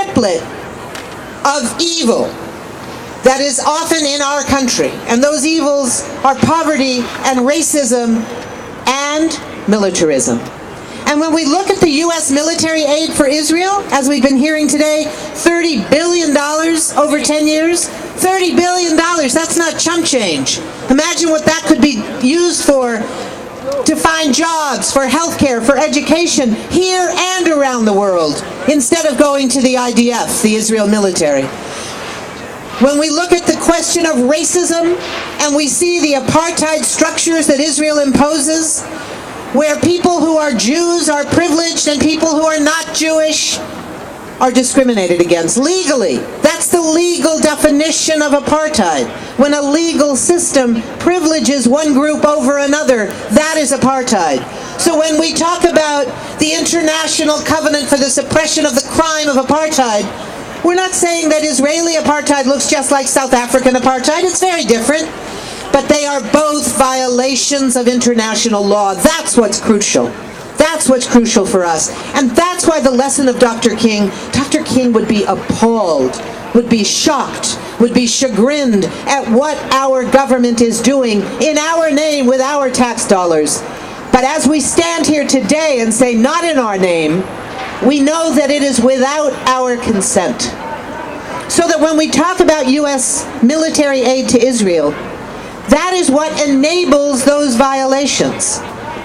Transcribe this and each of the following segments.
triplet of evil that is often in our country. And those evils are poverty and racism and militarism. And when we look at the U.S. military aid for Israel, as we've been hearing today, $30 billion over 10 years, $30 billion, that's not chump change. Imagine what that could be used for, to find jobs, for healthcare, for education, here and around the world, instead of going to the IDF, the Israel military. When we look at the question of racism, and we see the apartheid structures that Israel imposes, where people who are Jews are privileged and people who are not Jewish are discriminated against legally. That's the legal definition of apartheid. When a legal system privileges one group over another, that is apartheid. So when we talk about the International Covenant for the Suppression of the Crime of Apartheid, we're not saying that Israeli apartheid looks just like South African apartheid. It's very different. But they are both violations of international law. That's what's crucial. That's what's crucial for us. And that's why the lesson of Dr. King would be appalled, would be shocked, would be chagrined at what our government is doing in our name with our tax dollars. But as we stand here today and say, not in our name, we know that it is without our consent. So that when we talk about U.S. military aid to Israel, that is what enables those violations.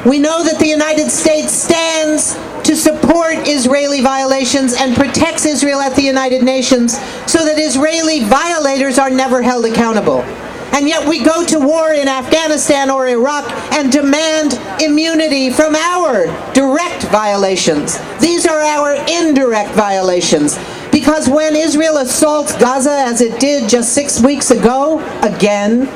We know that the United States stands to support Israeli violations and protects Israel at the United Nations so that Israeli violators are never held accountable. And yet we go to war in Afghanistan or Iraq and demand immunity from our direct violations. These are our indirect violations. Because when Israel assaults Gaza, as it did just 6 weeks ago, again,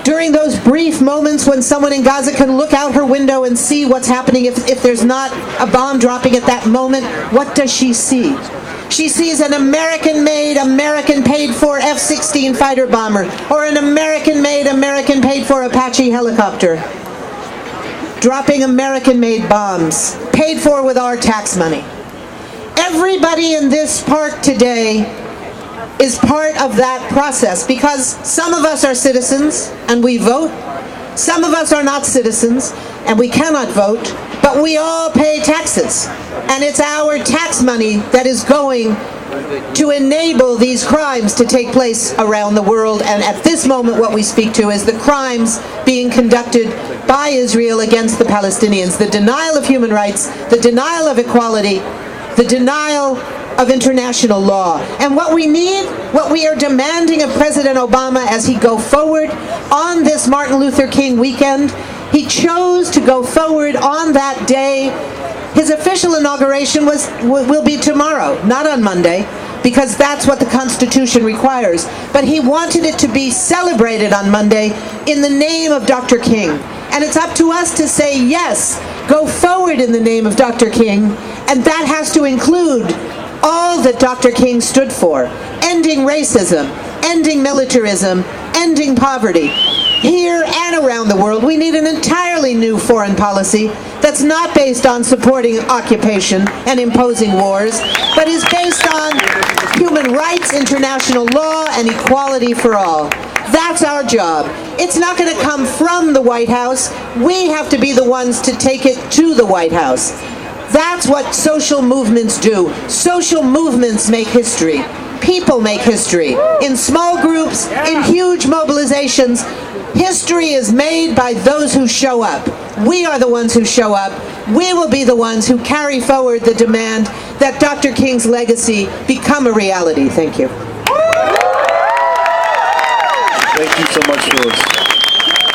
during those brief moments when someone in Gaza can look out her window and see what's happening, if there's not a bomb dropping at that moment, what does she see? She sees an American-made, American-paid-for F-16 fighter bomber, or an American-made, American-paid-for Apache helicopter, dropping American-made bombs, paid for with our tax money. Everybody in this park today is part of that process, because some of us are citizens and we vote, some of us are not citizens and we cannot vote, but we all pay taxes, and it's our tax money that is going to enable these crimes to take place around the world. And at this moment what we speak to is the crimes being conducted by Israel against the Palestinians, the denial of human rights, the denial of equality, the denial of international law. And what we need, what we are demanding of President Obama as he go forward on this Martin Luther King weekend, he chose to go forward on that day. His official inauguration will be tomorrow, not on Monday, because that's what the Constitution requires. But he wanted it to be celebrated on Monday in the name of Dr. King. And it's up to us to say, yes, go forward in the name of Dr. King, and that has to include all that Dr. King stood for: ending racism, ending militarism, ending poverty. Here and around the world, we need an entirely new foreign policy that's not based on supporting occupation and imposing wars, but is based on human rights, international law, and equality for all. That's our job. It's not going to come from the White House. We have to be the ones to take it to the White House. That's what social movements do. Social movements make history. People make history. In small groups, in huge mobilizations, history is made by those who show up. We are the ones who show up. We will be the ones who carry forward the demand that Dr. King's legacy become a reality. Thank you. Thank you so much, Phyllis.